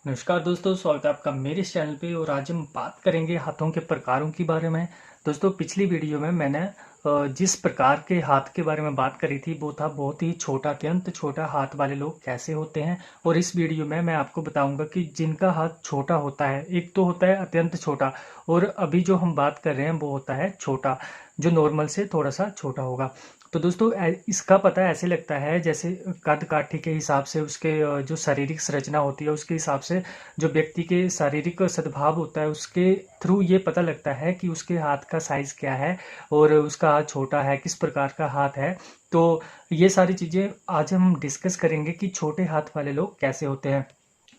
नमस्कार दोस्तों, स्वागत है आपका मेरे इस चैनल पे। और आज हम बात करेंगे हाथों के प्रकारों के बारे में। दोस्तों, पिछली वीडियो में मैंने जिस प्रकार के हाथ के बारे में बात करी थी वो था बहुत ही छोटा, अत्यंत छोटा हाथ वाले लोग कैसे होते हैं। और इस वीडियो में मैं आपको बताऊंगा कि जिनका हाथ छोटा होता है, एक तो होता है अत्यंत छोटा, और अभी जो हम बात कर रहे हैं वो होता है छोटा, जो नॉर्मल से थोड़ा सा छोटा होगा। तो दोस्तों, इसका पता ऐसे लगता है जैसे कद काठी के हिसाब से, उसके जो शारीरिक संरचना होती है उसके हिसाब से, जो व्यक्ति के शारीरिक सद्भाव होता है उसके थ्रू ये पता लगता है कि उसके हाथ का साइज क्या है और उसका हाथ छोटा है, किस प्रकार का हाथ है। तो ये सारी चीजें आज हम डिस्कस करेंगे कि छोटे हाथ वाले लोग कैसे होते हैं।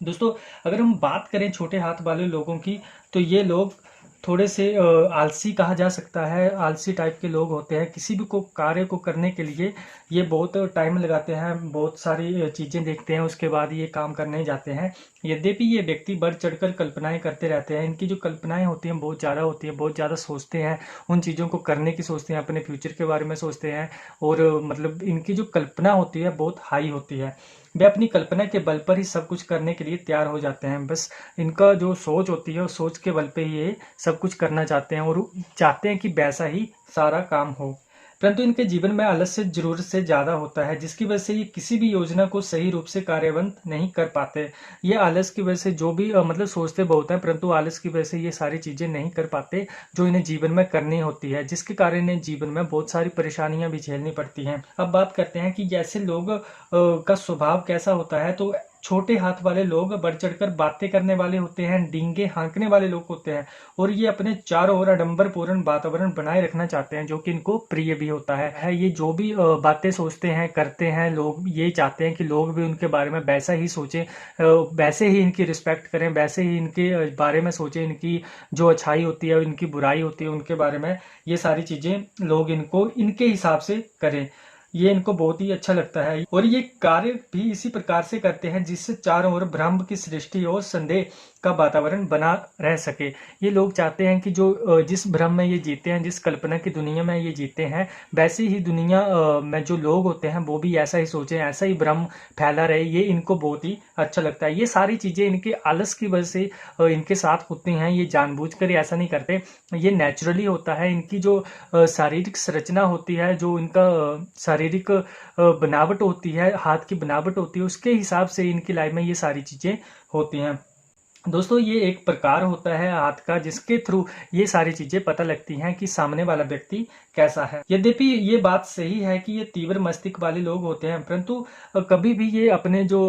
दोस्तों, अगर हम बात करें छोटे हाथ वाले लोगों की, तो ये लोग थोड़े से आलसी कहा जा सकता है। आलसी टाइप के लोग होते हैं। किसी भी को कार्य को करने के लिए ये बहुत टाइम लगाते हैं, बहुत सारी चीजें देखते हैं, उसके बाद ये काम करने जाते हैं। यद्यपि ये व्यक्ति बढ़ चढ़कर कल्पनाएं करते रहते हैं। इनकी जो कल्पनाएं होती हैं बहुत ज़्यादा होती हैं, बहुत ज़्यादा सोचते हैं, उन चीज़ों को करने की सोचते हैं, अपने फ्यूचर के बारे में सोचते हैं। और मतलब इनकी जो कल्पना होती है बहुत हाई होती है। वे अपनी कल्पना के बल पर ही सब कुछ करने के लिए तैयार हो जाते हैं। बस इनका जो सोच होती है, उस सोच के बल पे ये सब कुछ करना चाहते हैं और चाहते हैं कि वैसा ही सारा काम हो। परंतु इनके जीवन में आलस्य जरूरत से ज्यादा होता है, जिसकी वजह से ये किसी भी योजना को सही रूप से कार्यान्वित नहीं कर पाते। ये आलस की वजह से जो भी मतलब सोचते बहुत है, परंतु आलस की वजह से ये सारी चीजें नहीं कर पाते जो इन्हें जीवन में करनी होती है, जिसके कारण इन्हें जीवन में बहुत सारी परेशानियां भी झेलनी पड़ती हैं। अब बात करते हैं कि जैसे लोग का स्वभाव कैसा होता है। तो छोटे हाथ वाले लोग बढ़ चढ़कर बातें करने वाले होते हैं, डींगे हाँकने वाले लोग होते हैं, और ये अपने चारों ओर आडंबरपूर्ण वातावरण बनाए रखना चाहते हैं, जो कि इनको प्रिय भी होता है। ये जो भी बातें सोचते हैं, करते हैं, लोग ये चाहते हैं कि लोग भी उनके बारे में वैसा ही सोचें, वैसे ही इनकी रिस्पेक्ट करें, वैसे ही इनके बारे में सोचें। इनकी जो अच्छाई होती है, इनकी बुराई होती है, उनके बारे में ये सारी चीजें लोग इनको इनके हिसाब से करें। ये इनको बहुत ही अच्छा लगता है, और ये कार्य भी इसी प्रकार से करते हैं जिससे चारों ओर ब्रह्म की सृष्टि और संदेह का वातावरण बना रह सके। ये लोग चाहते हैं कि जो जिस भ्रम में ये जीते हैं, जिस कल्पना की दुनिया में ये जीते हैं, वैसी ही दुनिया में जो लोग होते हैं वो भी ऐसा ही सोचें, ऐसा ही भ्रम फैला रहे। ये इनको बहुत ही अच्छा लगता है। ये सारी चीजें इनके आलस की वजह से इनके साथ होती हैं। ये जानबूझकर ऐसा नहीं करते, ये नेचुरली होता है। इनकी जो शारीरिक संरचना होती है, जो इनका शारीरिक बनावट होती है, हाथ की बनावट होती है, उसके हिसाब से इनकी लाइफ में ये सारी चीजें होती हैं। दोस्तों, ये एक प्रकार होता है हाथ का जिसके थ्रू ये सारी चीजें पता लगती हैं कि सामने वाला व्यक्ति कैसा है। यद्यपि ये बात सही है कि ये तीव्र मस्तिष्क वाले लोग होते हैं, परंतु कभी भी ये अपने जो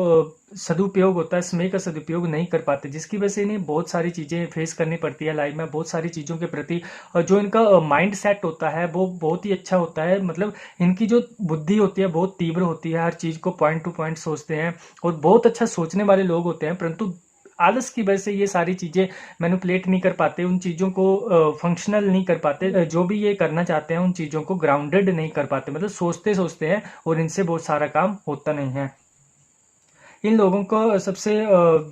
सदुपयोग होता है, समय का सदुपयोग नहीं कर पाते, जिसकी वजह से इन्हें बहुत सारी चीजें फेस करनी पड़ती है लाइफ में। बहुत सारी चीजों के प्रति जो इनका माइंड सेट होता है वो बहुत ही अच्छा होता है। मतलब इनकी जो बुद्धि होती है बहुत तीव्र होती है, हर चीज को पॉइंट टू पॉइंट सोचते हैं और बहुत अच्छा सोचने वाले लोग होते हैं। परंतु आलस की वजह से ये सारी चीजें मैनिपुलेट नहीं कर पाते, उन चीजों को फंक्शनल नहीं कर पाते, जो भी ये करना चाहते हैं उन चीजों को ग्राउंडेड नहीं कर पाते। मतलब सोचते सोचते हैं और इनसे बहुत सारा काम होता नहीं है। इन लोगों को सबसे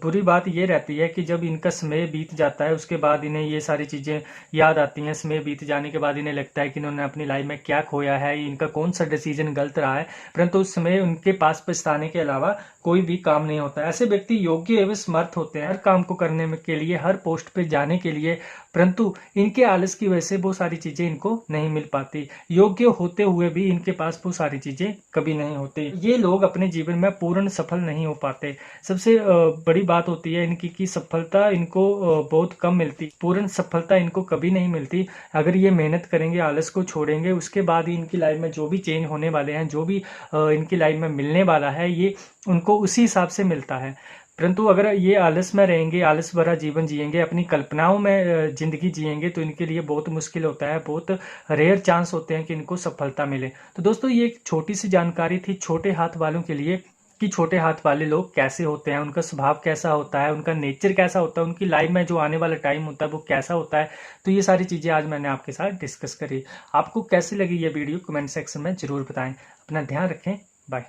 बुरी बात ये रहती है कि जब इनका समय बीत जाता है उसके बाद इन्हें ये सारी चीजें याद आती हैं। समय बीत जाने के बाद इन्हें लगता है कि इन्होंने अपनी लाइफ में क्या खोया है, इनका कौन सा डिसीजन गलत रहा है। परंतु उस समय उनके पास पछताने के अलावा कोई भी काम नहीं होता। ऐसे व्यक्ति योग्य एवं समर्थ होते हैं हर काम को करने के लिए, हर पोस्ट पे जाने के लिए, परंतु इनके आलस की वजह से वो सारी चीजें इनको नहीं मिल पाती। योग्य होते हुए भी इनके पास वो सारी चीजें कभी नहीं होती। ये लोग अपने जीवन में पूर्ण सफल नहीं हो पाते। सबसे बड़ी बात होती है इनकी कि सफलता इनको बहुत कम मिलती, पूर्ण सफलता इनको कभी नहीं मिलती। अगर ये मेहनत करेंगे, आलस को छोड़ेंगे, उसके बाद ही इनकी लाइफ में जो भी चेंज होने वाले हैं, जो भी इनकी लाइफ में मिलने वाला है, ये उनको उसी हिसाब से मिलता है। परंतु अगर ये आलस में रहेंगे, आलस भरा जीवन जिएंगे, अपनी कल्पनाओं में जिंदगी जिएंगे, तो इनके लिए बहुत मुश्किल होता है, बहुत रेयर चांस होते हैं कि इनको सफलता मिले। तो दोस्तों, ये एक छोटी सी जानकारी थी छोटे हाथ वालों के लिए कि छोटे हाथ वाले लोग कैसे होते हैं, उनका स्वभाव कैसा होता है, उनका नेचर कैसा होता है, उनकी लाइफ में जो आने वाला टाइम होता है वो कैसा होता है। तो ये सारी चीजें आज मैंने आपके साथ डिस्कस करी। आपको कैसी लगी ये वीडियो कमेंट सेक्शन में जरूर बताएं। अपना ध्यान रखें। बाय।